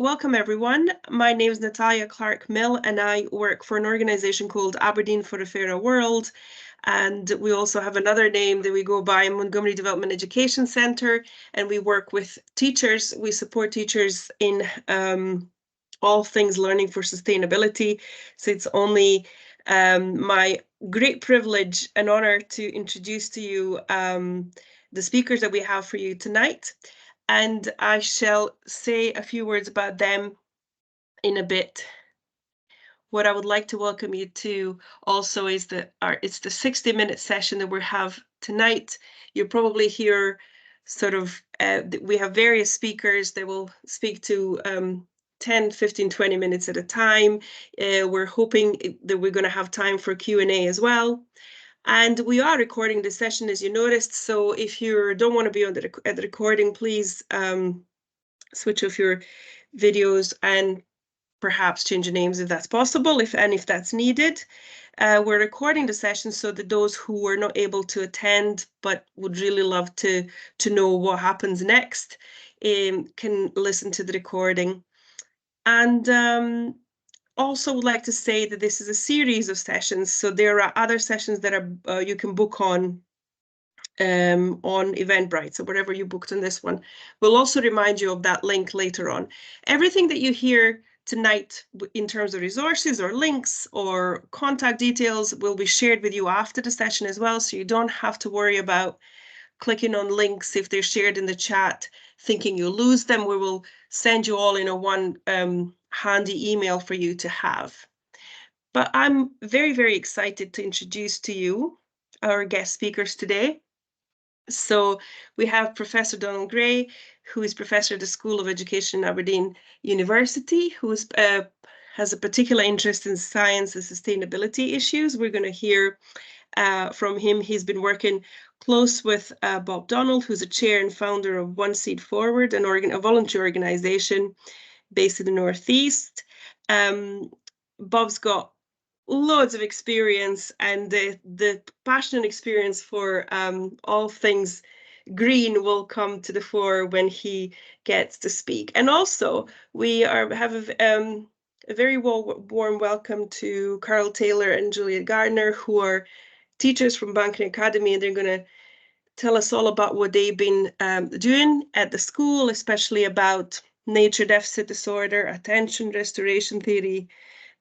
welcome everyone. My name is Natalia Clark-Mill and I work for an organization called Aberdeen for a Fairer World. And we also have another name that we go by, Montgomery Development Education Centre, and we work with teachers. We support teachers in all things learning for sustainability. So it's only my great privilege and honour to introduce to you the speakers that we have for you tonight. And I shall say a few words about them in a bit. What I would like to welcome you to also is it's the 60-minute session that we have tonight. You'll probably hear sort of, we have various speakers that will speak to 10, 15, 20 minutes at a time. We're hoping that we're going to have time for Q&A as well. And we are recording this session, as you noticed. So if you don't want to be on at the recording, please switch off your videos and perhaps change the names if that's possible, if that's needed. We're recording the session so that those who were not able to attend but would really love to know what happens next can listen to the recording. And also would like to say that this is a series of sessions, so there are other sessions that are you can book on Eventbrite, so wherever you booked on this one. We'll also remind you of that link later on. Everything that you hear tonight in terms of resources or links or contact details will be shared with you after the session as well, so you don't have to worry about clicking on links if they're shared in the chat, thinking you'll lose them. We will send you all in a one handy email for you to have. But I'm very, very excited to introduce to you our guest speakers today. So we have Professor Donald Gray, who is Professor at the School of Education in Aberdeen University, who is, has a particular interest in science and sustainability issues. We're going to hear from him. He's been working close with Bob Donald, who's a chair and founder of One Seed Forward, a voluntary organization based in the Northeast. Bob's got loads of experience, and the passion and experience for all things green will come to the fore when he gets to speak. And also we have a very warm welcome to Carl Taylor and Juliet Gardner, who are teachers from Banchory Academy, and they're going to tell us all about what they've been doing at the school, especially about nature deficit disorder, attention restoration theory,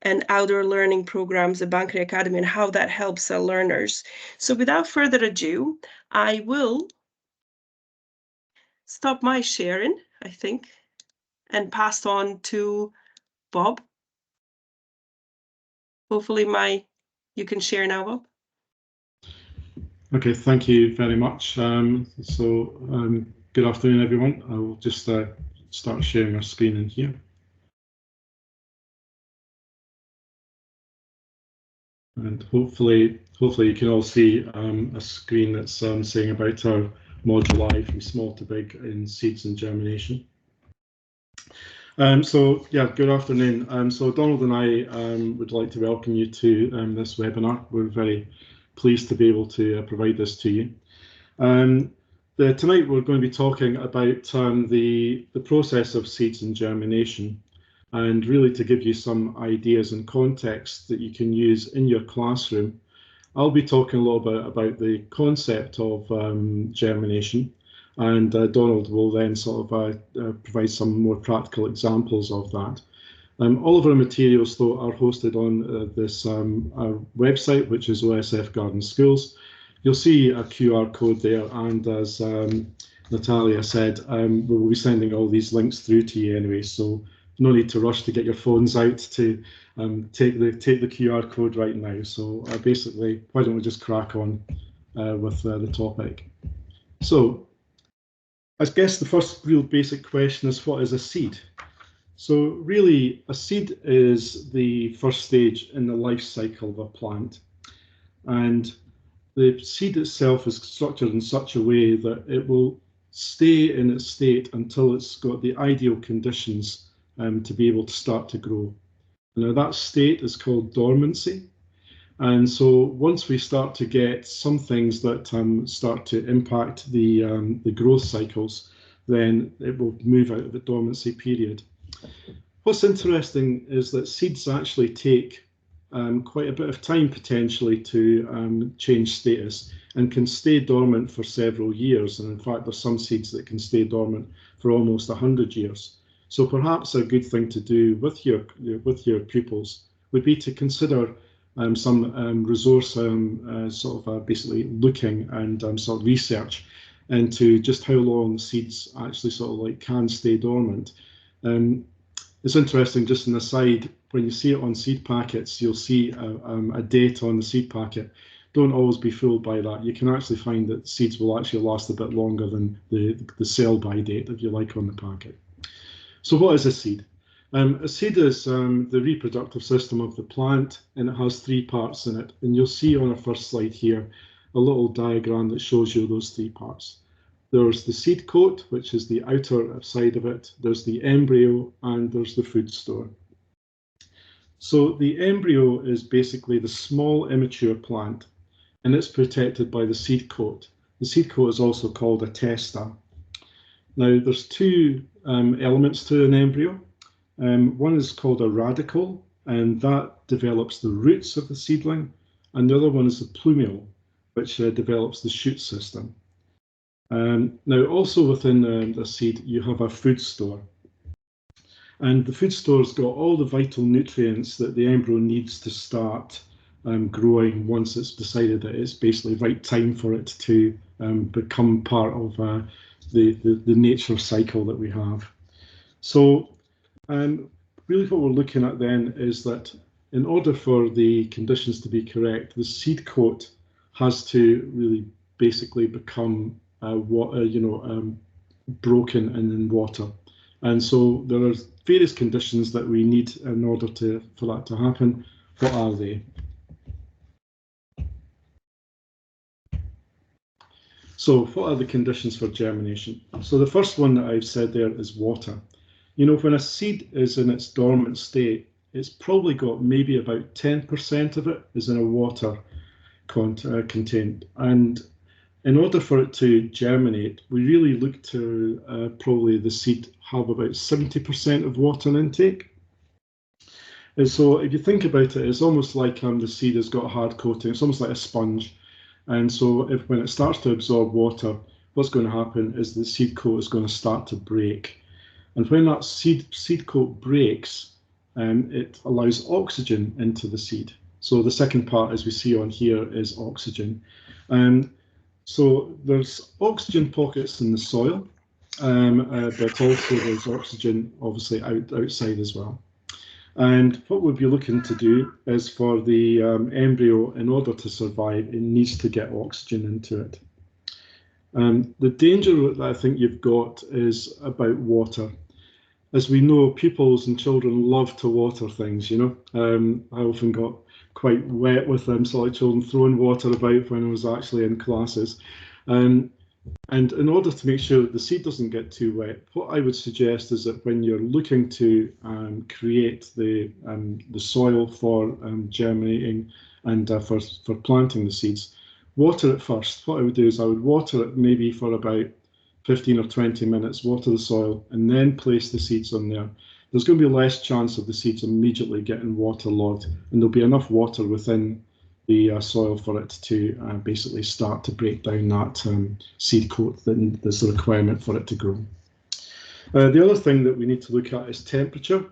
and outdoor learning programs at Banchory Academy, and how that helps our learners. So without further ado, I will stop my sharing, I think, and pass on to Bob. Hopefully you can share now, Bob. Okay, thank you very much. Good afternoon, everyone. I will just start sharing our screen in here. And hopefully you can all see a screen that's saying about our module I, from small to big in seeds and germination. Good afternoon. So Donald and I would like to welcome you to this webinar. We're very pleased to be able to provide this to you. Tonight we're going to be talking about the process of seeds and germination, and really to give you some ideas and context that you can use in your classroom. I'll be talking a little bit about the concept of germination, and Donald will then sort of provide some more practical examples of that. All of our materials, though, are hosted on this our website, which is OSF Garden Schools. You'll see a QR code there, and as Natalia said, we will be sending all these links through to you anyway, so no need to rush to get your phones out to take the QR code right now. So basically, why don't we just crack on with the topic? So I guess the first real basic question is, what is a seed? So really, a seed is the first stage in the life cycle of a plant, and the seed itself is structured in such a way that it will stay in its state until it's got the ideal conditions to be able to start to grow. Now that state is called dormancy, and so once we start to get some things that start to impact the growth cycles, then it will move out of the dormancy period. What's interesting is that seeds actually take quite a bit of time potentially to change status and can stay dormant for several years. And in fact, there's some seeds that can stay dormant for almost 100 years. So perhaps a good thing to do with your pupils would be to consider some resource basically looking and sort of research into just how long seeds actually sort of like can stay dormant. It's interesting, just an aside, when you see it on seed packets, you'll see a date on the seed packet. Don't always be fooled by that. You can actually find that seeds will actually last a bit longer than the sell-by date, if you like, on the packet. So what is a seed? A seed is the reproductive system of the plant, and it has 3 parts in it. And you'll see on our first slide here a little diagram that shows you those 3 parts. There's the seed coat, which is the outer side of it. There's the embryo, and there's the food store. So the embryo is basically the small immature plant, and it's protected by the seed coat. The seed coat is also called a testa. Now, there's 2 elements to an embryo. One is called a radicle, and that develops the roots of the seedling, and the other one is the plumule, which develops the shoot system. Now, also within the seed, you have a food store. And the food store's got all the vital nutrients that the embryo needs to start growing once it's decided that it's basically right time for it to become part of the nature cycle that we have. So really what we're looking at then is that in order for the conditions to be correct, the seed coat has to really basically become broken and in water. And so there are various conditions that we need in order for that to happen. What are they? So what are the conditions for germination? So the first one that I've said there is water. You know, when a seed is in its dormant state, it's probably got maybe about 10% of it is in a water content. And in order for it to germinate, we really look to probably the seed have about 70% of water intake. And so if you think about it, it's almost like the seed has got a hard coating. It's almost like a sponge. And so when it starts to absorb water, what's going to happen is the seed coat is going to start to break. And when that seed coat breaks, it allows oxygen into the seed. So the second part, as we see on here, is oxygen. So there's oxygen pockets in the soil, but also there's oxygen obviously outside as well. And what we'll be looking to do is for the embryo, in order to survive, it needs to get oxygen into it. The danger that I think you've got is about water. As we know, pupils and children love to water things, you know. I often got quite wet with them, so like children throwing water about when I was actually in classes. And in order to make sure that the seed doesn't get too wet, what I would suggest is that when you're looking to create the soil for germinating and for planting the seeds, water it first. What I would do is I would water it maybe for about 15 or 20 minutes, water the soil, and then place the seeds on there. There's going to be less chance of the seeds immediately getting waterlogged, and there'll be enough water within the soil for it to basically start to break down that seed coat that there's a requirement for it to grow. The other thing that we need to look at is temperature.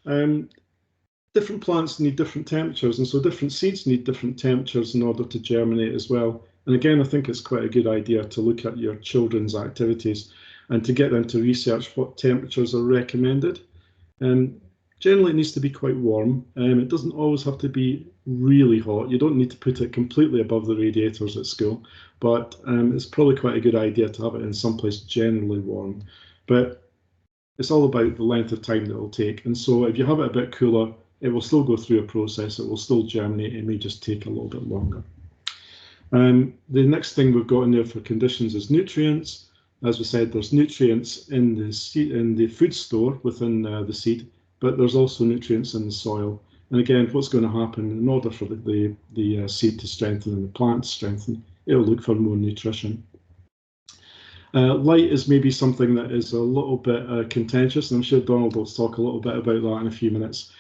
Different plants need different temperatures, and so different seeds need different temperatures in order to germinate as well. And again, I think it's quite a good idea to look at your children's activities and to get them to research what temperatures are recommended. Generally, it needs to be quite warm. It doesn't always have to be really hot. You don't need to put it completely above the radiators at school, but it's probably quite a good idea to have it in someplace generally warm. But it's all about the length of time that it will take. And so if you have it a bit cooler, it will still go through a process. It will still germinate. It may just take a little bit longer. The next thing we've got in there for conditions is nutrients. As we said, there's nutrients in the seed, in the food store within the seed, but there's also nutrients in the soil. And again, what's going to happen in order for the seed to strengthen and the plant to strengthen, it'll look for more nutrition. Light is maybe something that is a little bit contentious, and I'm sure Donald will talk a little bit about that in a few minutes.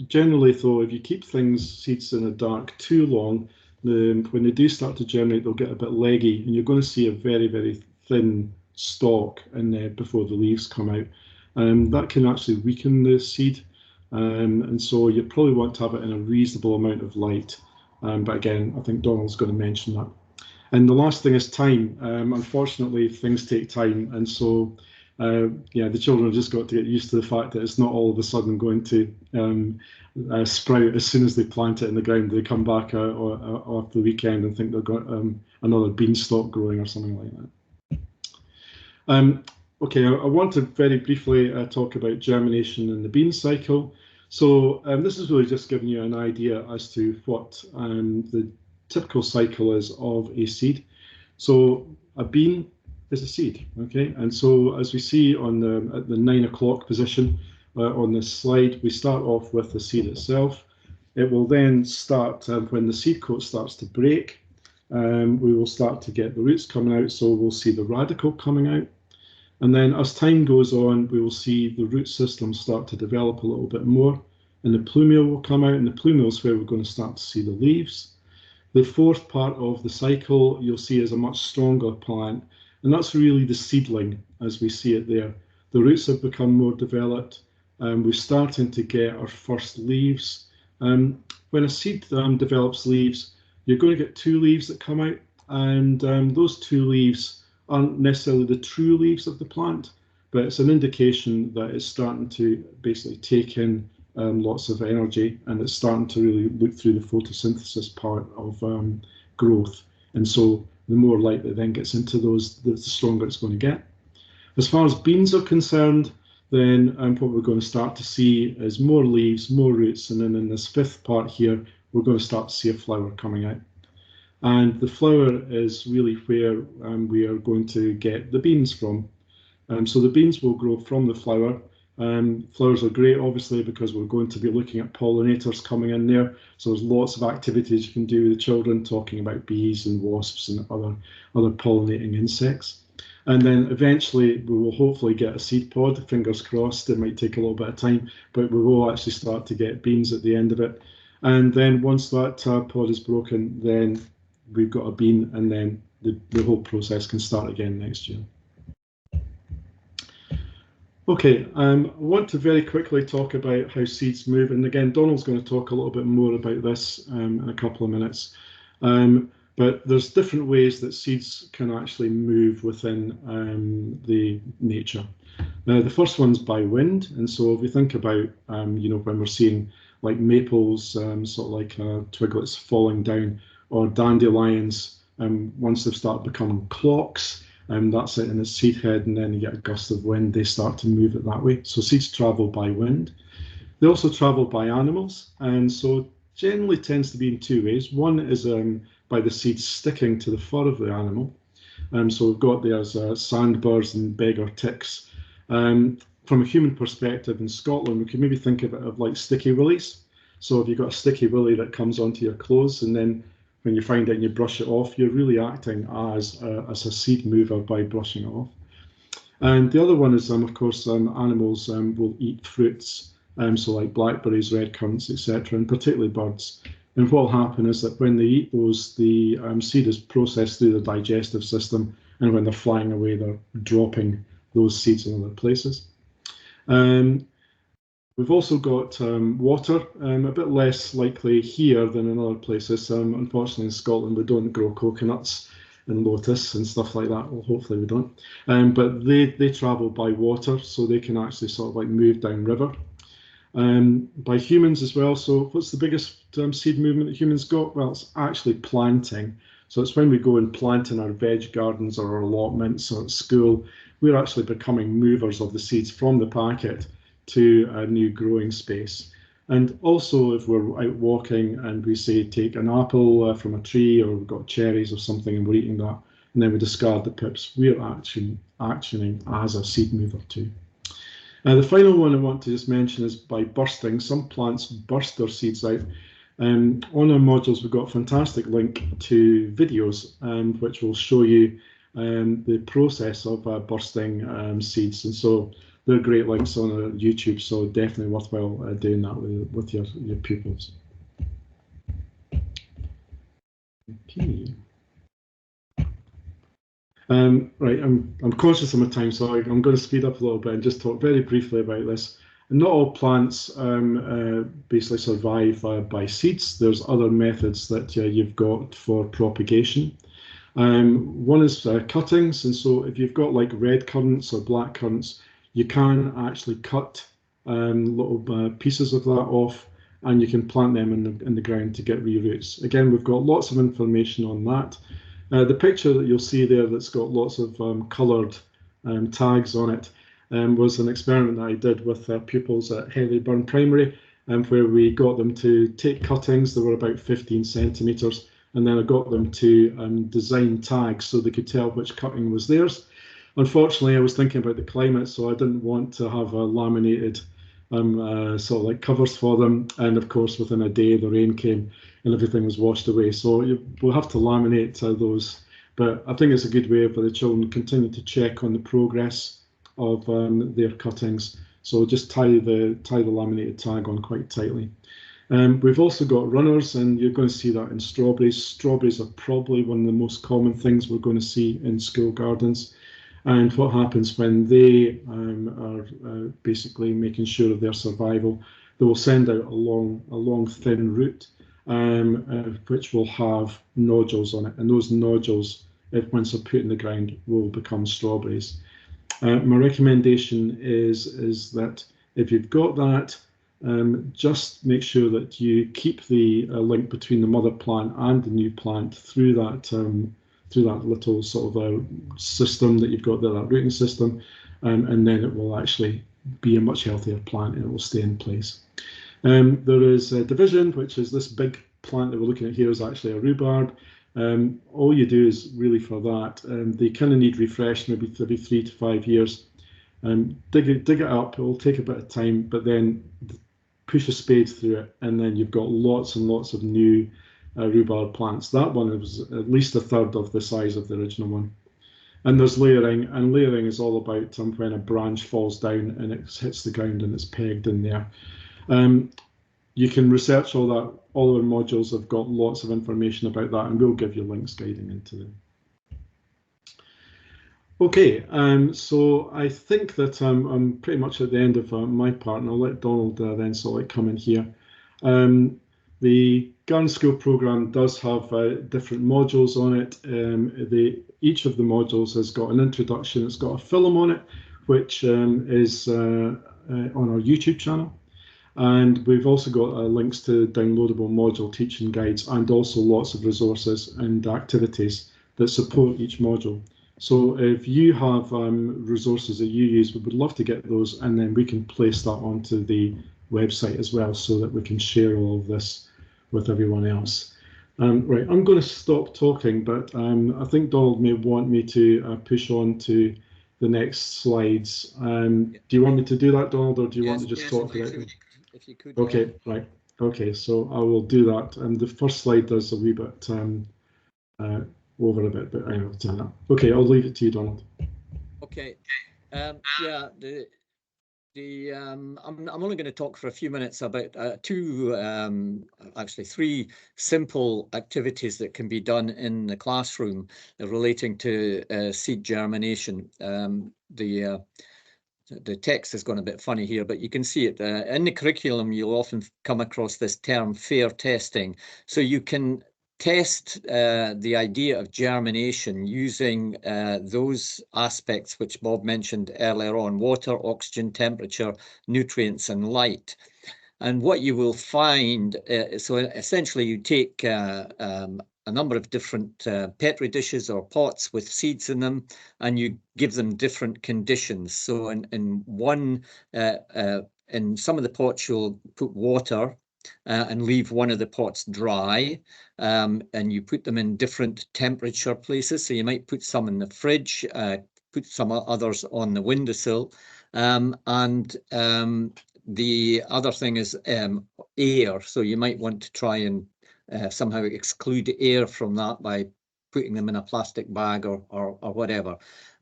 Generally, though, if you keep seeds in the dark too long, when they do start to germinate, they'll get a bit leggy, and you're going to see a very, very thin stalk in there before the leaves come out. That can actually weaken the seed, and so you probably want to have it in a reasonable amount of light. But again, I think Donald's going to mention that. And the last thing is time. Unfortunately, things take time, and so yeah, the children have just got to get used to the fact that it's not all of a sudden going to sprout as soon as they plant it in the ground. They come back off the weekend and think they've got another beanstalk growing or something like that. Okay, I want to very briefly talk about germination in the bean cycle. So this is really just giving you an idea as to what the typical cycle is of a seed. So a bean is a seed, okay? And so as we see on at the 9 o'clock position on this slide, we start off with the seed itself. It will then start when the seed coat starts to break. We will start to get the roots coming out, so we'll see the radicle coming out. And then as time goes on, we will see the root system start to develop a little bit more, and the plumule will come out, and the plumule is where we're going to start to see the leaves. The fourth part of the cycle you'll see is a much stronger plant, and that's really the seedling as we see it there. The roots have become more developed, and we're starting to get our first leaves. When a seed develops leaves, you're going to get 2 leaves that come out, and those 2 leaves aren't necessarily the true leaves of the plant, but it's an indication that it's starting to basically take in lots of energy, and it's starting to really look through the photosynthesis part of growth. And so the more light that then gets into those, the stronger it's going to get. As far as beans are concerned, then what we're going to start to see is more leaves, more roots, and then in this 5th part here, we're going to start to see a flower coming out. And the flower is really where we are going to get the beans from. So the beans will grow from the flower. Flowers are great, obviously, because we're going to be looking at pollinators coming in there. So there's lots of activities you can do with the children, talking about bees and wasps and other pollinating insects. And then eventually we will hopefully get a seed pod, fingers crossed. It might take a little bit of time, but we will actually start to get beans at the end of it. And then once that pod is broken, then we've got a bean, and then the whole process can start again next year. Okay, I want to very quickly talk about how seeds move, and again, Donald's going to talk a little bit more about this in a couple of minutes. But there's different ways that seeds can actually move within the nature. Now, the first one's by wind, and so if we think about, you know, when we're seeing like maples, sort of like twiglets falling down, or dandelions, once they've started becoming clocks, that's it in its seed head, and then you get a gust of wind, they start to move it that way. So seeds travel by wind. They also travel by animals, and so generally tends to be in 2 ways. One is by the seeds sticking to the fur of the animal. So we've got there's sandbirds and beggar ticks. From a human perspective in Scotland, we can maybe think of it of like sticky willies. So if you've got a sticky willy that comes onto your clothes, and then when you find it and you brush it off, you're really acting as a seed mover by brushing it off. And the other one is, of course, animals will eat fruits, so like blackberries, red currants, etc., and particularly birds. And what will happen is that when they eat those, the seed is processed through the digestive system, and when they're flying away, they're dropping those seeds in other places. We've also got water, a bit less likely here than in other places. Unfortunately, in Scotland, we don't grow coconuts and lotus and stuff like that. Well, hopefully we don't. But they travel by water, so they can actually sort of like move down river. By humans as well. So what's the biggest seed movement that humans got? Well, it's actually planting. So it's when we go and plant in our veg gardens or our allotments or at school, we're actually becoming movers of the seeds from the packet to a new growing space. And also if we're out walking and we say take an apple from a tree, or we've got cherries or something and we're eating that, and then we discard the pips, we're actioning as a seed mover too. The final one I want to just mention is by bursting. Some plants burst their seeds out. On our modules, we've got a fantastic link to videos which will show you the process of bursting seeds. And so they're great links on YouTube, so definitely worthwhile doing that with your pupils. Okay. Right, I'm conscious of my time, so I'm going to speed up a little bit and just talk very briefly about this. And not all plants basically survive by seeds. There's other methods that you've got for propagation. One is cuttings, and so if you've got like red currants or black currants, you can actually cut little pieces of that off, and you can plant them in the ground to get re-roots. Again, we've got lots of information on that. The picture that you'll see there that's got lots of coloured tags on it was an experiment that I did with pupils at Henleyburn Primary, where we got them to take cuttings that were about 15 centimetres, and then I got them to design tags so they could tell which cutting was theirs. Unfortunately, I was thinking about the climate, so I didn't want to have a laminated sort of like covers for them. And of course, within a day, the rain came and everything was washed away. So we'll have to laminate those. But I think it's a good way for the children to continue to check on the progress of their cuttings. So just tie the laminated tag on quite tightly. We've also got runners, and you're going to see that in strawberries. Strawberries are probably one of the most common things we're going to see in school gardens. And what happens when they are basically making sure of their survival, they will send out a long thin root, which will have nodules on it. And those nodules, once they're put in the ground, will become strawberries. My recommendation is that if you've got that, just make sure that you keep the link between the mother plant and the new plant through that little sort of system that you've got there, that rooting system, and then it will actually be a much healthier plant and it will stay in place. There is division, which is this big plant that we're looking at here is actually a rhubarb. All you do is really for that, they kind of need refresh maybe every 3 to 5 years. Dig it up, it will take a bit of time, but then push a spade through it, and then you've got lots and lots of new rhubarb plants. That one was at least a third of the size of the original one. And there's layering, and layering is all about when a branch falls down and it hits the ground and it's pegged in there. You can research all that. All our modules have got lots of information about that, and we'll give you links guiding into them. Okay, so I think that I'm pretty much at the end of my part, and I'll let Donald then sort of come in here. The Garden School programme does have different modules on it. Each of the modules has got an introduction. It's got a film on it, which is on our YouTube channel. And we've also got links to downloadable module teaching guides, and also lots of resources and activities that support each module. So if you have resources that you use, we would love to get those, and then we can place that onto the website as well, so that we can share all of this with everyone else. Right, I'm going to stop talking, but I think Donald may want me to push on to the next slides. Do you want me to do that, Donald, or do you want to just talk about it? If you could. Okay, right. Okay, so I will do that. And the first slide does a wee bit over a bit, but I know. Okay, I'll leave it to you, Donald. Okay. Yeah. I'm only going to talk for a few minutes about actually three simple activities that can be done in the classroom relating to seed germination. The text has gone a bit funny here, but you can see it in the curriculum. You'll often come across this term fair testing. So you can test the idea of germination using those aspects which Bob mentioned earlier on: water, oxygen, temperature, nutrients, and light. And what you will find, so essentially you take a number of different Petri dishes or pots with seeds in them, and you give them different conditions. So in some of the pots you'll put water and leave one of the pots dry, and you put them in different temperature places. So you might put some in the fridge, put some others on the windowsill, and the other thing is air. So you might want to try and somehow exclude air from that by putting them in a plastic bag or whatever.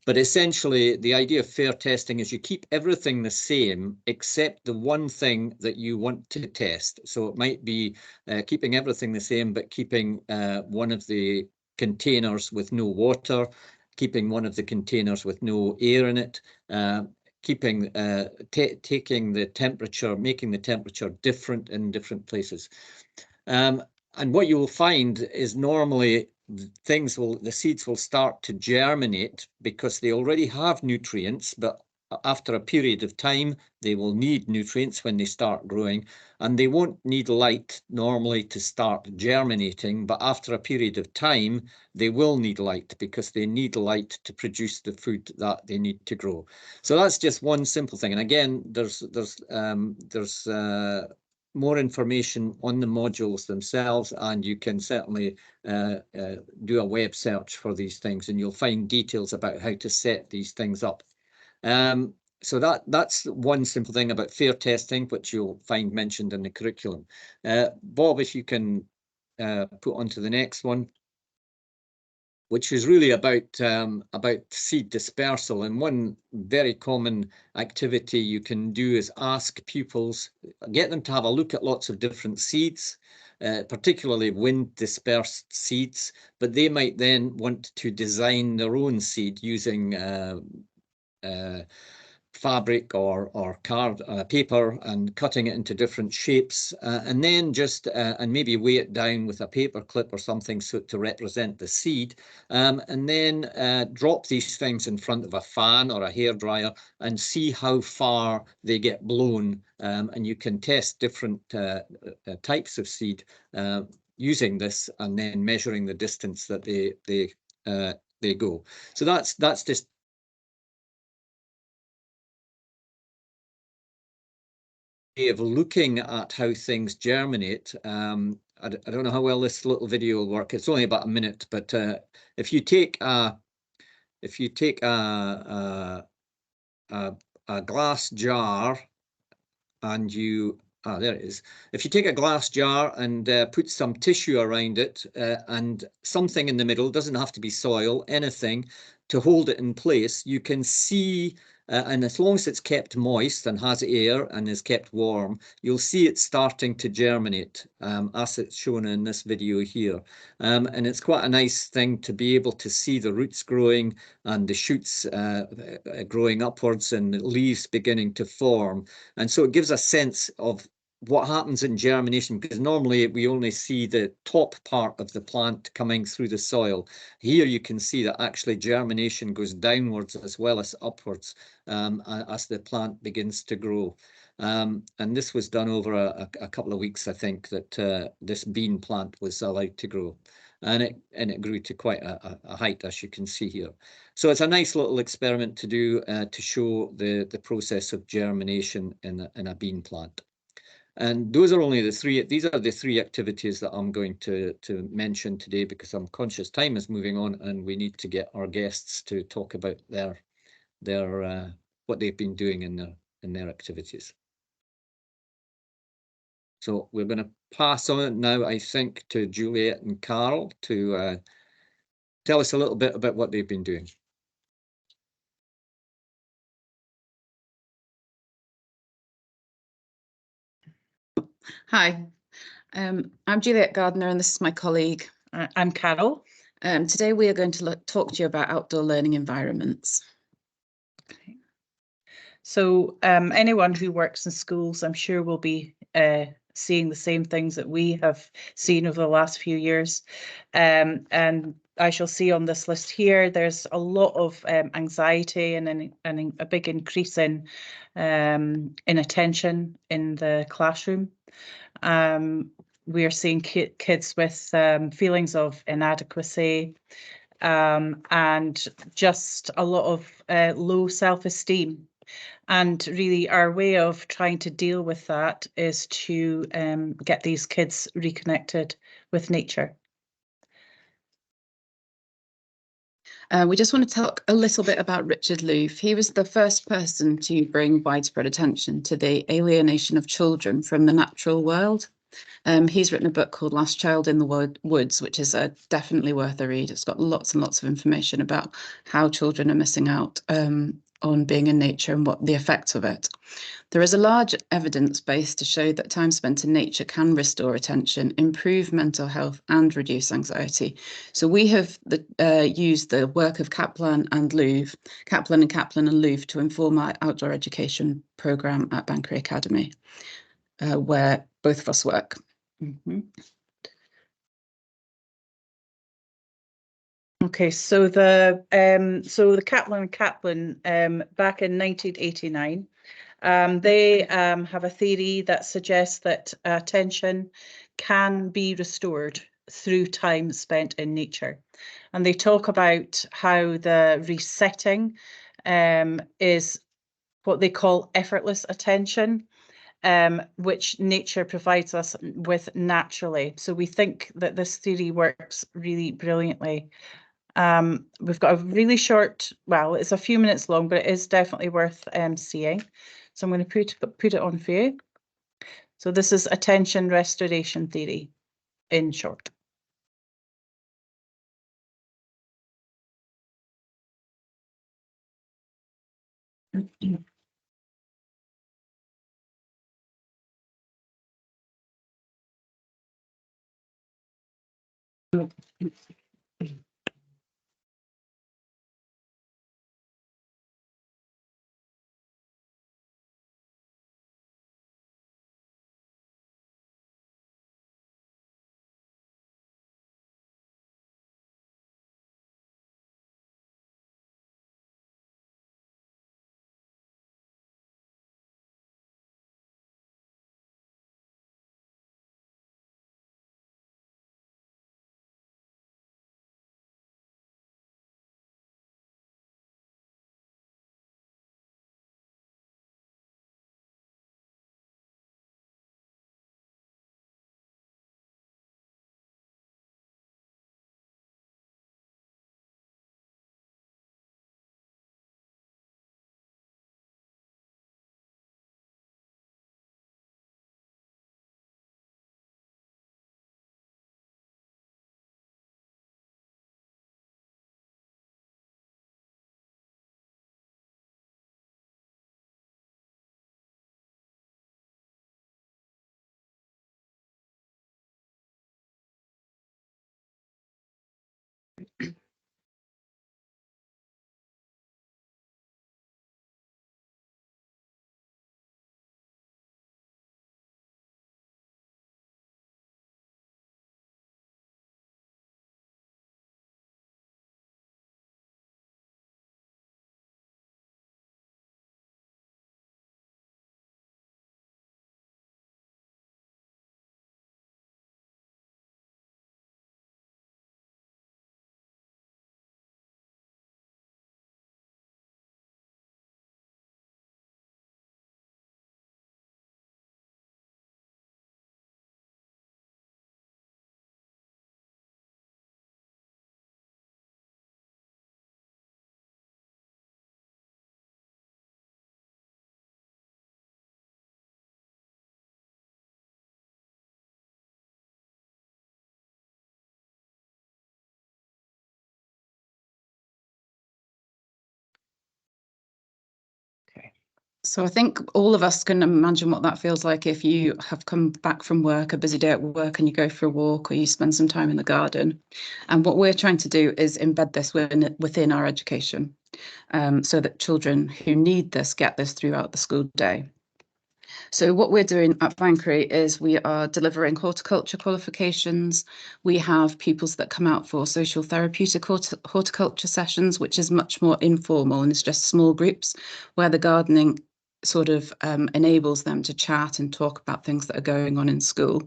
But essentially, the idea of fair testing is you keep everything the same except the one thing that you want to test. So it might be keeping everything the same, but keeping one of the containers with no water, keeping one of the containers with no air in it, taking the temperature, making the temperature different in different places. And what you will find is normally the seeds will start to germinate because they already have nutrients, but after a period of time, they will need nutrients when they start growing, and they won't need light normally to start germinating, but after a period of time, they will need light because they need light to produce the food that they need to grow. So that's just one simple thing. And again, there's more information on the modules themselves, and you can certainly do a web search for these things, and you'll find details about how to set these things up. So that's one simple thing about fair testing, which you'll find mentioned in the curriculum. Bob, if you can put on to the next one, which is really about seed dispersal. And one very common activity you can do is ask pupils, get them to have a look at lots of different seeds, particularly wind dispersed seeds, but they might then want to design their own seed using fabric or card paper and cutting it into different shapes, and then just and maybe weigh it down with a paper clip or something so to represent the seed, and then drop these things in front of a fan or a hairdryer and see how far they get blown, and you can test different types of seed using this and then measuring the distance that they go. So that's just of looking at how things germinate. I don't know how well this little video will work. It's only about a minute, but if you take a glass jar and you there it is. If you take a glass jar and put some tissue around it and something in the middle, doesn't have to be soil, anything to hold it in place, you can see, and as long as it's kept moist and has air and is kept warm, you'll see it starting to germinate, as it's shown in this video here. And it's quite a nice thing to be able to see the roots growing and the shoots growing upwards and the leaves beginning to form. And so it gives a sense of what happens in germination, because normally we only see the top part of the plant coming through the soil. Here you can see that actually germination goes downwards as well as upwards as the plant begins to grow. And this was done over a couple of weeks, I think, that this bean plant was allowed to grow. And it grew to quite a height, as you can see here. So it's a nice little experiment to do to show the process of germination in a bean plant. And those are only the three. These are the three activities that I'm going to mention today, because I'm conscious time is moving on and we need to get our guests to talk about their what they've been doing in their activities. So we're going to pass on now, I think, to Juliet and Carl to tell us a little bit about what they've been doing. Hi, I'm Juliet Gardner and this is my colleague. I'm Carol. Today we are going to talk to you about outdoor learning environments. Okay. So anyone who works in schools, I'm sure will be seeing the same things that we have seen over the last few years. And I shall see on this list here, there's a lot of anxiety and a big increase in attention in the classroom. We are seeing kids with feelings of inadequacy and just a lot of low self-esteem. And really our way of trying to deal with that is to get these kids reconnected with nature. We just want to talk a little bit about Richard Louv. He was the first person to bring widespread attention to the alienation of children from the natural world. He's written a book called Last Child in the Woods, which is definitely worth a read. It's got lots and lots of information about how children are missing out on being in nature and what the effects of it. There is a large evidence base to show that time spent in nature can restore attention, improve mental health, and reduce anxiety. So we have used the work of Kaplan and Louv to inform our outdoor education programme at Banchory Academy, where both of us work. Okay, so the Kaplan back in 1989, they have a theory that suggests that attention can be restored through time spent in nature, and they talk about how the resetting is what they call effortless attention, which nature provides us with naturally. So we think that this theory works really brilliantly. We've got a really short, well, it's a few minutes long, but it is definitely worth seeing. So I'm going to put it on for you. So this is attention restoration theory in short. So I think all of us can imagine what that feels like if you have come back from work, a busy day at work, and you go for a walk or you spend some time in the garden. And what we're trying to do is embed this within our education, so that children who need this get this throughout the school day. So what we're doing at Banchory is we are delivering horticulture qualifications. We have pupils that come out for social therapeutic horticulture sessions, which is much more informal and it's just small groups where the gardening sort of enables them to chat and talk about things that are going on in school.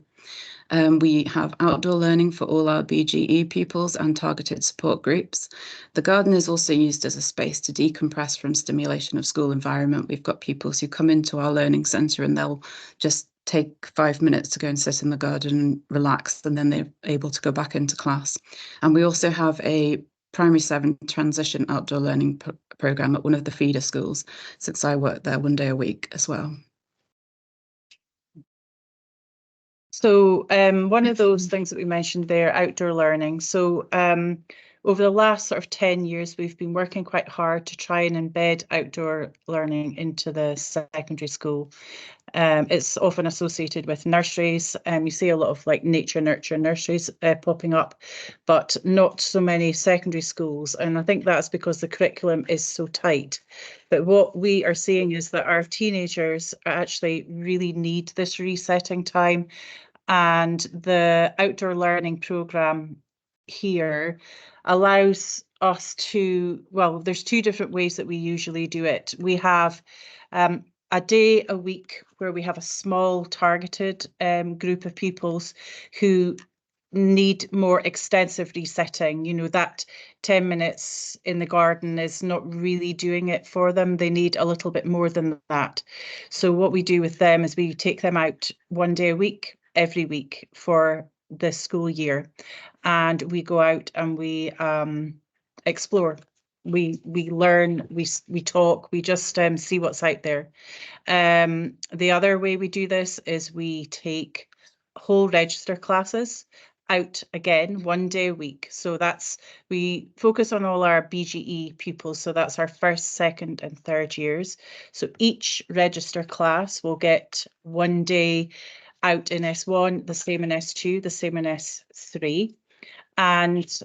We have outdoor learning for all our BGE pupils and targeted support groups. The garden is also used as a space to decompress from stimulation of school environment. We've got pupils who come into our learning centre and they'll just take 5 minutes to go and sit in the garden, relax, and then they're able to go back into class. And we also have a Primary 7 transition outdoor learning programme at one of the feeder schools, since I work there 1 day a week as well. So one of those things that we mentioned there, outdoor learning. So over the last sort of 10 years, we've been working quite hard to try and embed outdoor learning into the secondary school. It's often associated with nurseries. You see a lot of like nature nurture nurseries popping up, but not so many secondary schools. And I think that's because the curriculum is so tight. But what we are seeing is that our teenagers actually really need this resetting time. And the outdoor learning programme here allows us to, well, there's two different ways that we usually do it. We have a day a week where we have a small targeted group of pupils who need more extensive resetting. You know, that 10 minutes in the garden is not really doing it for them. They need a little bit more than that. So what we do with them is we take them out one day a week, every week for the school year. And we go out and we explore. We learn, we talk, we just see what's out there. The other way we do this is we take whole register classes out again one day a week. So that's, we focus on all our BGE pupils. So that's our first, second and third years. So each register class will get one day out in S1, the same in S2, the same in S3. And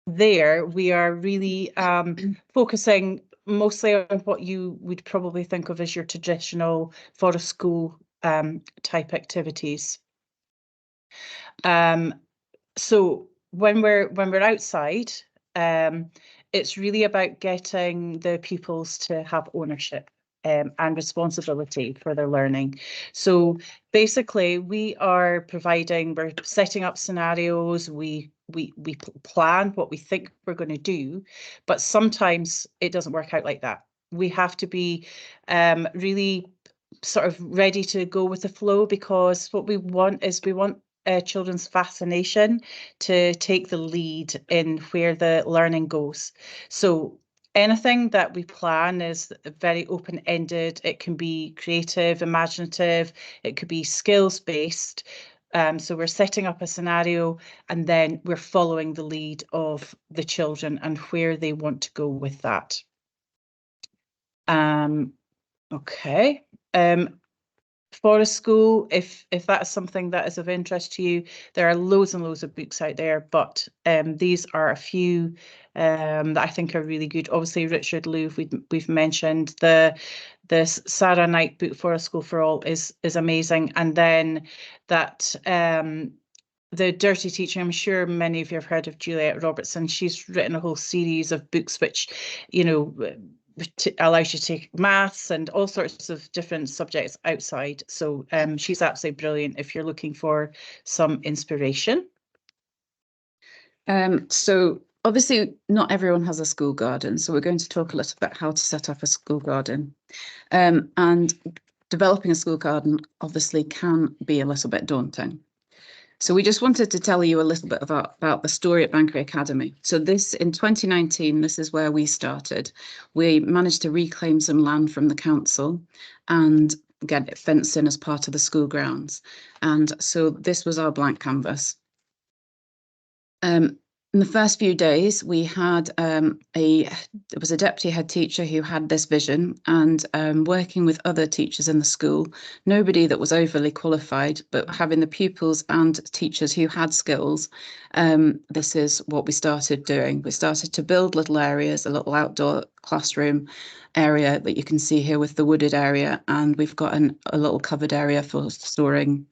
there we are really focusing mostly on what you would probably think of as your traditional forest school type activities. So when we're outside, it's really about getting the pupils to have ownership and responsibility for their learning. So basically, we're setting up scenarios. We plan what we think we're going to do, but sometimes it doesn't work out like that. We have to be really sort of ready to go with the flow, because what we want is children's fascination to take the lead in where the learning goes. So anything that we plan is very open-ended. It can be creative, imaginative, it could be skills-based. So we're setting up a scenario and then we're following the lead of the children and where they want to go with that. Okay. Forest school, if that's something that is of interest to you, there are loads and loads of books out there, but these are a few that I think are really good. Obviously, Richard Louv, we've mentioned. The Sarah Knight book, Forest School for All, is amazing. And then that The Dirty Teacher, I'm sure many of you have heard of Juliet Robertson. She's written a whole series of books which, you know, allows you to take maths and all sorts of different subjects outside. So she's absolutely brilliant if you're looking for some inspiration. So obviously not everyone has a school garden, so we're going to talk a little bit how to set up a school garden. And developing a school garden obviously can be a little bit daunting. So we just wanted to tell you a little bit about the story at Banchory Academy. So in 2019, this is where we started. We managed to reclaim some land from the council and get it fenced in as part of the school grounds. And so this was our blank canvas. In the first few days, we had there was a deputy head teacher who had this vision, and working with other teachers in the school, nobody that was overly qualified, but having the pupils and teachers who had skills, this is what we started doing. We started to build little areas, a little outdoor classroom area that you can see here with the wooded area, and we've got a little covered area for storing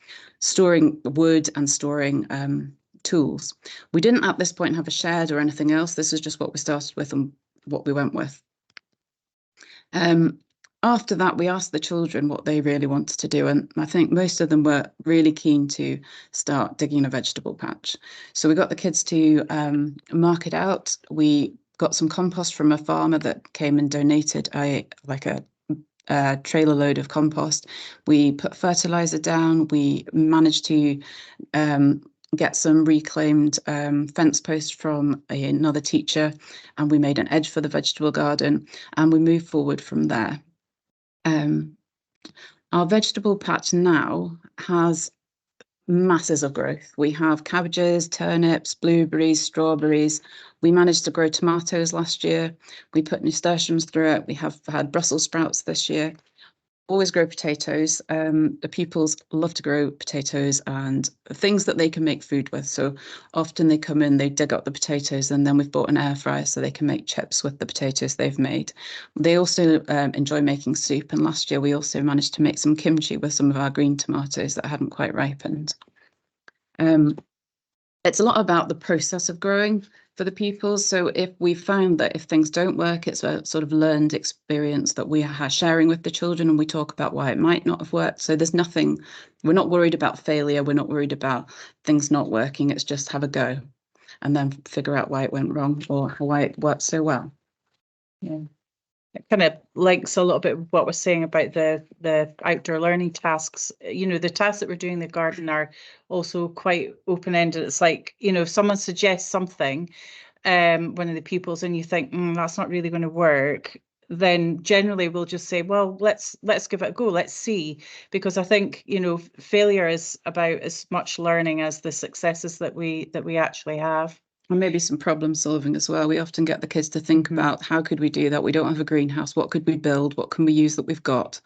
wood and storing tools. We didn't at this point have a shed or anything else. This is just what we started with and what we went with. After that, we asked the children what they really wanted to do, and I think most of them were really keen to start digging a vegetable patch. So we got the kids to mark it out. We got some compost from a farmer that came and donated a trailer load of compost. We put fertilizer down. We managed to get some reclaimed fence posts from another teacher, and we made an edge for the vegetable garden, and we moved forward from there. Our vegetable patch now has masses of growth. We have cabbages, turnips, blueberries, strawberries. We managed to grow tomatoes last year. We put nasturtiums through it. We have had Brussels sprouts this year. Always grow potatoes. The pupils love to grow potatoes and things that they can make food with. So often they come in, they dig up the potatoes, and then we've bought an air fryer so they can make chips with the potatoes they've made. They also enjoy making soup. And last year we also managed to make some kimchi with some of our green tomatoes that hadn't quite ripened. It's a lot about the process of growing for the pupils. So if we found that if things don't work, it's a sort of learned experience that we are sharing with the children, and we talk about why it might not have worked. So there's nothing, we're not worried about failure. We're not worried about things not working. It's just have a go and then figure out why it went wrong or why it worked so well. Yeah. It kind of links a little bit with what we're saying about the outdoor learning tasks. You know, the tasks that we're doing in the garden are also quite open-ended. It's like, you know, if someone suggests something, one of the pupils, and you think, that's not really going to work, then generally we'll just say, well, let's give it a go. Let's see. Because I think, you know, failure is about as much learning as the successes that we actually have. And maybe some problem solving as well. We often get the kids to think about how could we do that? We don't have a greenhouse. What could we build? What can we use that we've got?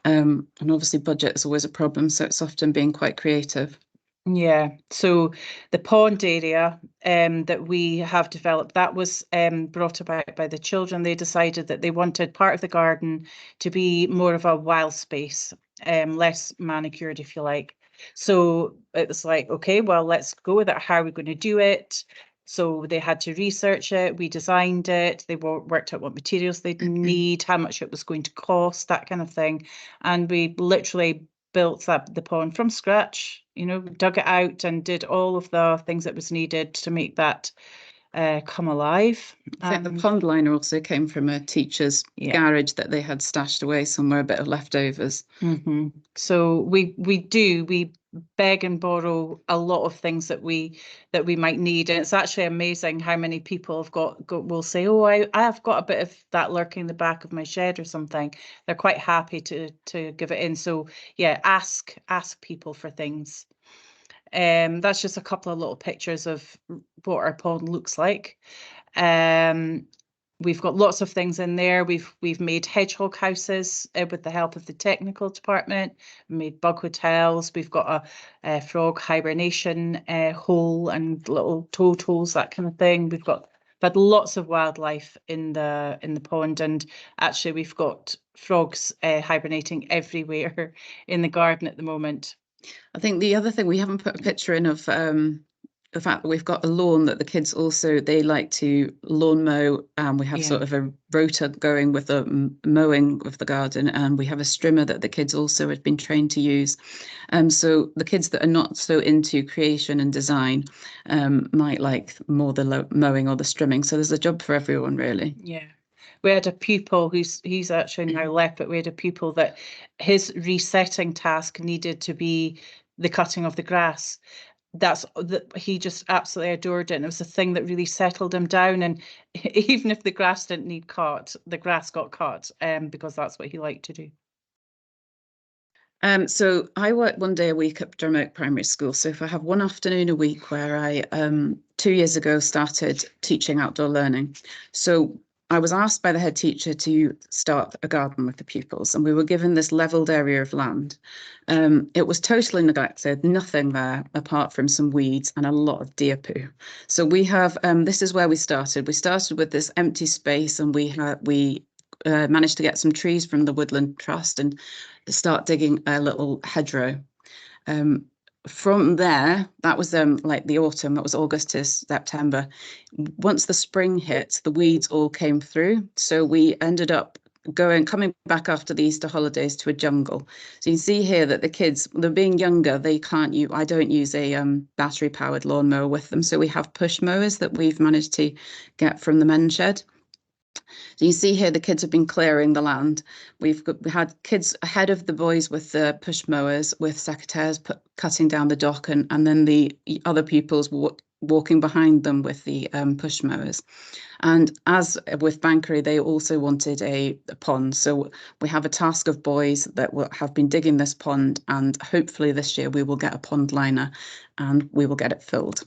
And obviously budget is always a problem. So it's often being quite creative. Yeah, so the pond area that we have developed, that was brought about by the children. They decided that they wanted part of the garden to be more of a wild space, less manicured, if you like. So it was like, okay, well, let's go with it. How are we going to do it? So they had to research it. We designed it. They worked out what materials they'd need, how much it was going to cost, that kind of thing. And we literally built the pond from scratch, you know, dug it out and did all of the things that was needed to make that come alive. I think the pond liner also came from a teacher's garage that they had stashed away somewhere, a bit of leftovers. So we beg and borrow a lot of things that we might need, and it's actually amazing how many people have got will say, oh, I have got a bit of that lurking in the back of my shed or something. They're quite happy to give it in. So yeah, ask people for things. That's just a couple of little pictures of what our pond looks like. We've got lots of things in there. We've made hedgehog houses with the help of the technical department. We made bug hotels. We've got a frog hibernation hole and little toad holes, that kind of thing. We've had lots of wildlife in the pond, and actually we've got frogs hibernating everywhere in the garden at the moment. I think the other thing, we haven't put a picture in of the fact that we've got a lawn that the kids also, they like to lawn mow, and we have sort of a rota going with the mowing of the garden, and we have a strimmer that the kids also have been trained to use. So the kids that are not so into creation and design might like more the mowing or the strimming. So there's a job for everyone, really. Yeah. We had a pupil he's actually now left, but we had a pupil that his resetting task needed to be the cutting of the grass. He just absolutely adored it, and it was the thing that really settled him down. And even if the grass didn't need cut, the grass got cut, because that's what he liked to do. So I work one day a week at Germination Primary School. So if I have one afternoon a week where I 2 years ago started teaching outdoor learning. So I was asked by the head teacher to start a garden with the pupils, and we were given this levelled area of land. It was totally neglected, nothing there apart from some weeds and a lot of deer poo. So we have, this is where we started. We started with this empty space, and we managed to get some trees from the Woodland Trust and start digging a little hedgerow. From there, that was like the autumn, that was August to September. Once the spring hit, the weeds all came through. So we ended up coming back after the Easter holidays to a jungle. So you can see here that the kids, they're being younger, they can't use, I don't use a battery powered lawnmower with them. So we have push mowers that we've managed to get from the men's shed. So you see here, the kids have been clearing the land. We had kids ahead of the boys with the push mowers, with secateurs cutting down the dock, and then the other pupils walking behind them with the push mowers. And as with Banchory, they also wanted a pond. So we have a task of boys that have been digging this pond, and hopefully this year we will get a pond liner and we will get it filled.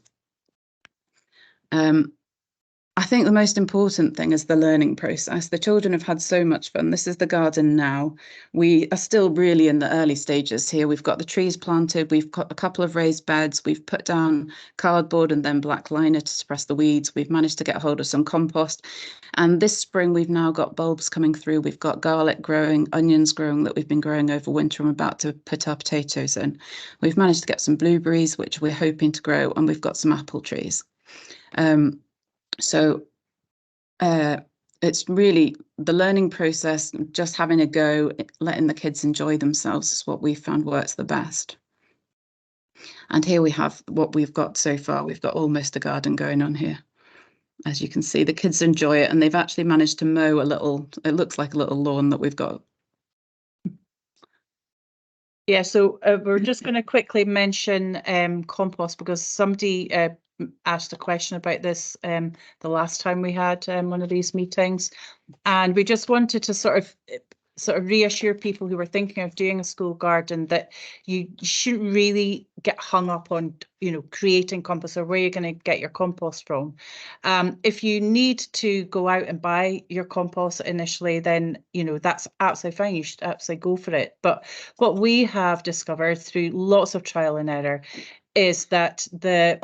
I think the most important thing is the learning process. The children have had so much fun. This is the garden now. We are still really in the early stages here. We've got the trees planted. We've got a couple of raised beds. We've put down cardboard and then black liner to suppress the weeds. We've managed to get hold of some compost. And this spring, we've now got bulbs coming through. We've got garlic growing, onions growing that we've been growing over winter. I'm about to put our potatoes in. We've managed to get some blueberries, which we're hoping to grow, and we've got some apple trees. So it's really the learning process, just having a go, letting the kids enjoy themselves is what we found works the best. And here we have what we've got so far. We've got almost a garden going on here. As you can see, the kids enjoy it, and they've actually managed to mow a little, it looks like a little lawn that we've got. Yeah, so we're just going to quickly mention compost, because somebody asked a question about this the last time we had one of these meetings, and we just wanted to sort of reassure people who were thinking of doing a school garden that you shouldn't really get hung up on, you know, creating compost or where you're going to get your compost from. If you need to go out and buy your compost initially, then, you know, that's absolutely fine. You should absolutely go for it. But what we have discovered through lots of trial and error is that the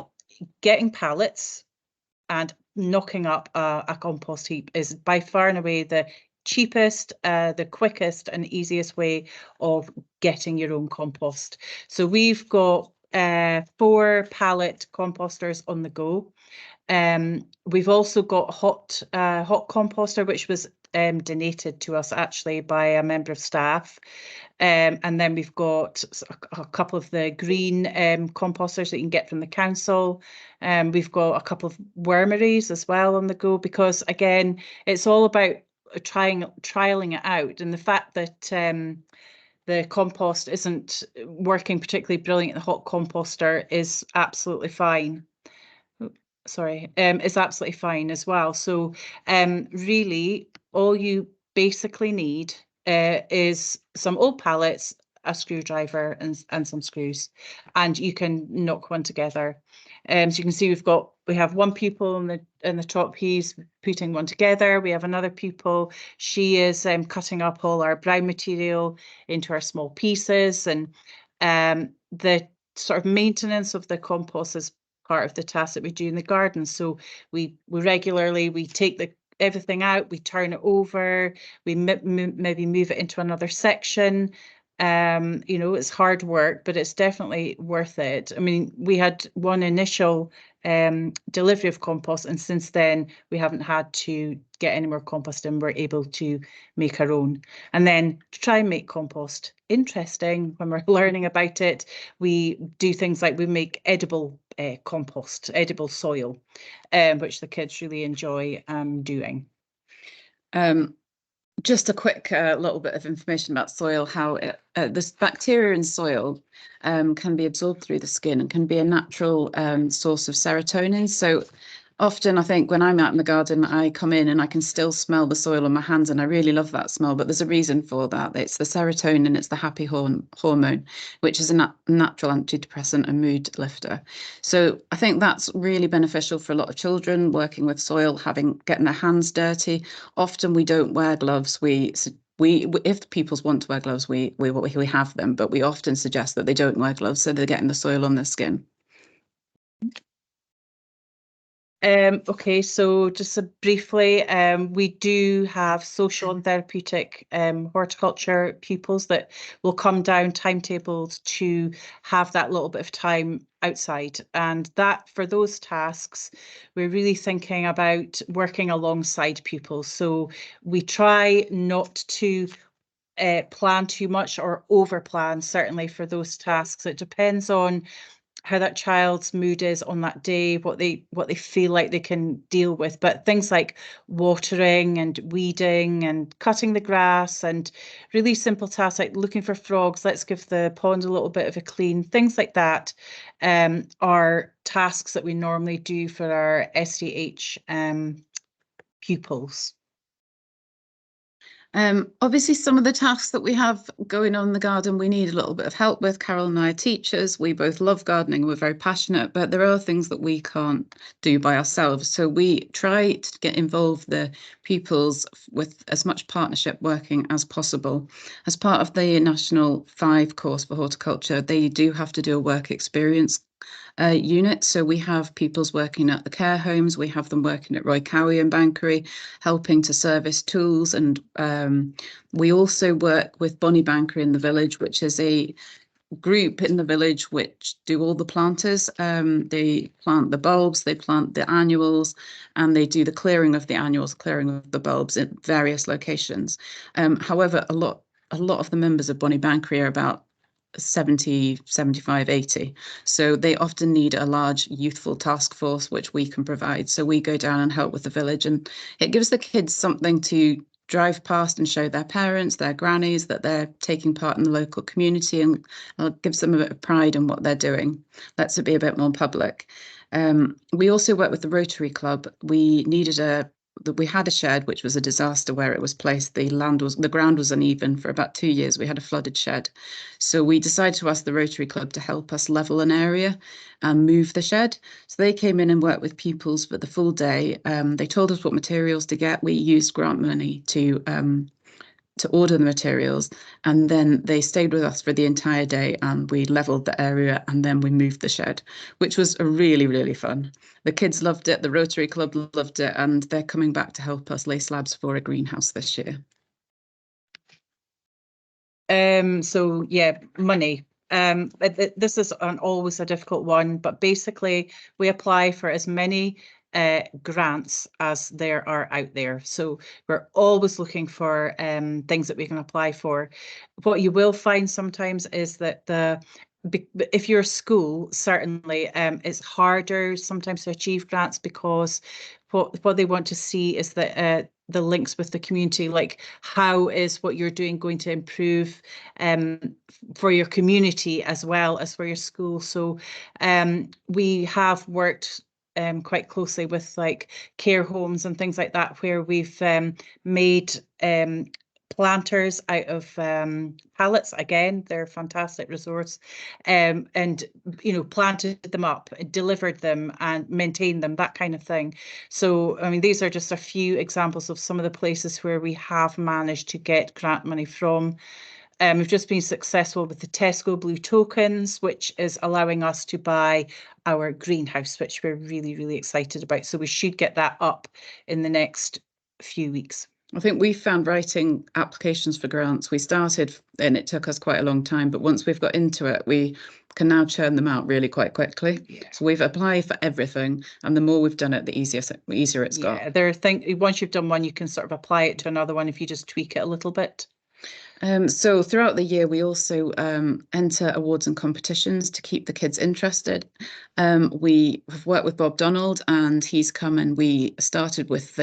getting pallets and knocking up a compost heap is by far and away the cheapest, the quickest and easiest way of getting your own compost. So we've got 4 pallet composters on the go. We've also got hot composter, which was donated to us actually by a member of staff. And then we've got a couple of the green composters that you can get from the council. We've got a couple of wormeries as well on the go, because again, it's all about trialing it out, and the fact that the compost isn't working particularly brilliant in the hot composter is absolutely fine. Is absolutely fine as well. So really all you basically need is some old pallets, a screwdriver and some screws, and you can knock one together. So you can see we have one pupil in the top, he's putting one together. We have another pupil, she is cutting up all our brown material into our small pieces, and the sort of maintenance of the compost is part of the task that we do in the garden. So we regularly take everything out, we turn it over, we maybe move it into another section. You know, it's hard work, but it's definitely worth it. I mean, we had one initial delivery of compost, and since then we haven't had to get any more compost, and we're able to make our own. And then to try and make compost interesting when we're learning about it, we do things like we make edible compost, edible soil, which the kids really enjoy doing. Just a quick little bit of information about soil, how this bacteria in soil can be absorbed through the skin and can be a natural source of serotonin. So often I think when I'm out in the garden, I come in and I can still smell the soil on my hands, and I really love that smell, but there's a reason for that. It's the serotonin, it's the happy hormone, which is a natural antidepressant and mood lifter. So I think that's really beneficial for a lot of children working with soil, getting their hands dirty. Often we don't wear gloves. If people want to wear gloves, we have them, but we often suggest that they don't wear gloves, so they're getting the soil on their skin. Okay, so just briefly, we do have social and therapeutic horticulture pupils that will come down timetables to have that little bit of time outside, and that for those tasks we're really thinking about working alongside pupils. So we try not to plan too much or over plan, certainly for those tasks. It depends on how that child's mood is on that day, what they feel like they can deal with. But things like watering and weeding and cutting the grass and really simple tasks like looking for frogs, let's give the pond a little bit of a clean, things like that are tasks that we normally do for our SDH pupils. Obviously, some of the tasks that we have going on in the garden, we need a little bit of help with. Carol and I are teachers. We both love gardening. We're very passionate, but there are things that we can't do by ourselves. So we try to get involved the pupils with as much partnership working as possible. As part of the National 5 course for horticulture, they do have to do a work experience unit. So we have pupils working at the care homes, we have them working at Roy Cowie and Banchory, helping to service tools. And we also work with Bonnie Banchory in the village, which is a group in the village which do all the planters. They plant the bulbs, they plant the annuals, and they do the clearing of the annuals, clearing of the bulbs in various locations. However, a lot of the members of Bonnie Banchory are about 70, 75, 80. So they often need a large youthful task force, which we can provide. So we go down and help with the village, and it gives the kids something to drive past and show their parents, their grannies, that they're taking part in the local community, and gives them a bit of pride in what they're doing. Lets it be a bit more public. We also work with the Rotary Club. We had a shed which was a disaster where it was placed. The ground was uneven for about 2 years. We had a flooded shed. So we decided to ask the Rotary Club to help us level an area and move the shed. So they came in and worked with pupils for the full day. They told us what materials to get. We used grant money to order the materials, and then they stayed with us for the entire day, and we leveled the area, and then we moved the shed, which was really, really fun. The kids loved it, the Rotary Club loved it, and they're coming back to help us lay slabs for a greenhouse this year. So yeah, money. This is always a difficult one, but basically we apply for as many grants as there are out there. So we're always looking for things that we can apply for. What you will find sometimes is that if you're a school, certainly it's harder sometimes to achieve grants, because what they want to see is that the links with the community, like how is what you're doing going to improve for your community as well as for your school. So we have worked quite closely with like care homes and things like that, where we've made planters out of pallets. Again, they're a fantastic resource, and planted them up, delivered them and maintained them, that kind of thing. So I mean, these are just a few examples of some of the places where we have managed to get grant money from. We've just been successful with the Tesco Blue Tokens, which is allowing us to buy our greenhouse, which we're really, really excited about. So we should get that up in the next few weeks. I think we found writing applications for grants. We started and it took us quite a long time, but once we've got into it, we can now churn them out really quite quickly. Yeah. So we've applied for everything, and the more we've done it, the easier it's got. Yeah, there are things, once you've done one, you can sort of apply it to another one if you just tweak it a little bit. So throughout the year, we also enter awards and competitions to keep the kids interested. We have worked with Bob Donald, and he's come, and we started with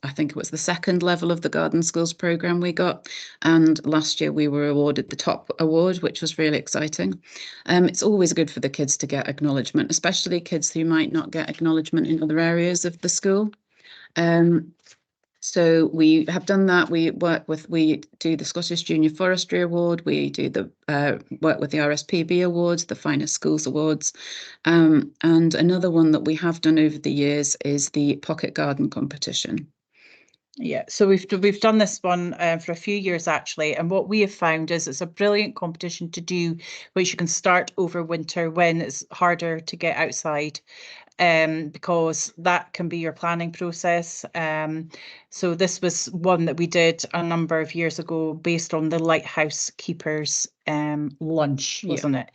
I think it was the second level of the Garden Skills programme we got. And last year we were awarded the top award, which was really exciting. It's always good for the kids to get acknowledgement, especially kids who might not get acknowledgement in other areas of the school. So we have done that. We do the Scottish Junior Forestry Award. We do the work with the RSPB Awards, the Finest Schools Awards. And another one that we have done over the years is the Pocket Garden Competition. Yeah, so we've done this one for a few years actually, and what we have found is it's a brilliant competition to do, which you can start over winter when it's harder to get outside, because that can be your planning process. So this was one that we did a number of years ago based on the Lighthouse Keepers lunch, wasn't it?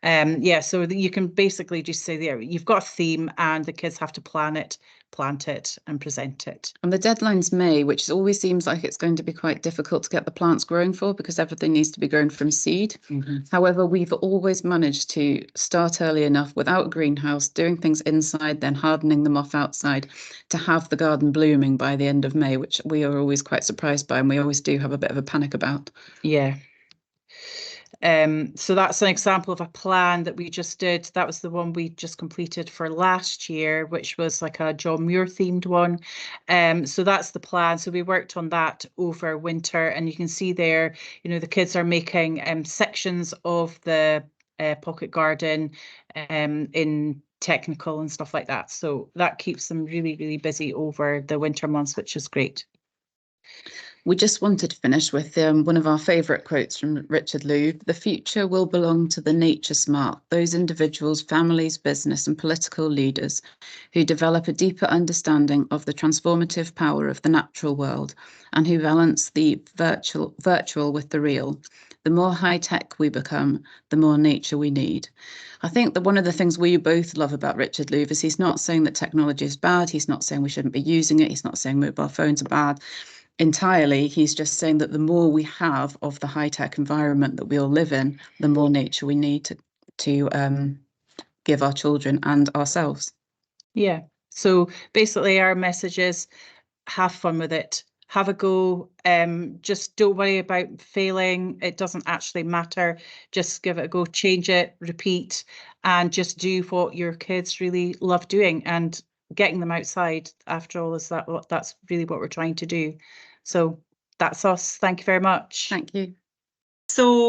Yeah, so you can basically just say there, you've got a theme and the kids have to plan it, plant it and present it. And the deadline's May, which always seems like it's going to be quite difficult to get the plants grown for because everything needs to be grown from seed. However, we've always managed to start early enough without a greenhouse, doing things inside, then hardening them off outside to have the garden blooming by the end of May, which we are always quite surprised by, and we always do have a bit of a panic about. Yeah. So that's an example of a plan that we just did. That was the one we just completed for last year, which was like a John Muir themed one. So that's the plan. So we worked on that over winter, and you can see there, you know, the kids are making sections of the pocket garden in technical and stuff like that. So that keeps them really, really busy over the winter months, which is great. We just wanted to finish with one of our favourite quotes from Richard Louv. The future will belong to the nature smart, those individuals, families, business and political leaders who develop a deeper understanding of the transformative power of the natural world and who balance the virtual with the real. The more high-tech we become, the more nature we need. I think that one of the things we both love about Richard Louv is he's not saying that technology is bad. He's not saying we shouldn't be using it. He's not saying mobile phones are bad. Entirely, he's just saying that the more we have of the high-tech environment that we all live in, the more nature we need to give our children and ourselves. Yeah, so basically our message is have fun with it, have a go, just don't worry about failing. It doesn't actually matter. Just give it a go, change it, repeat, and just do what your kids really love doing. And getting them outside, after all, that's really what we're trying to do. So that's us. Thank you very much. Thank you. So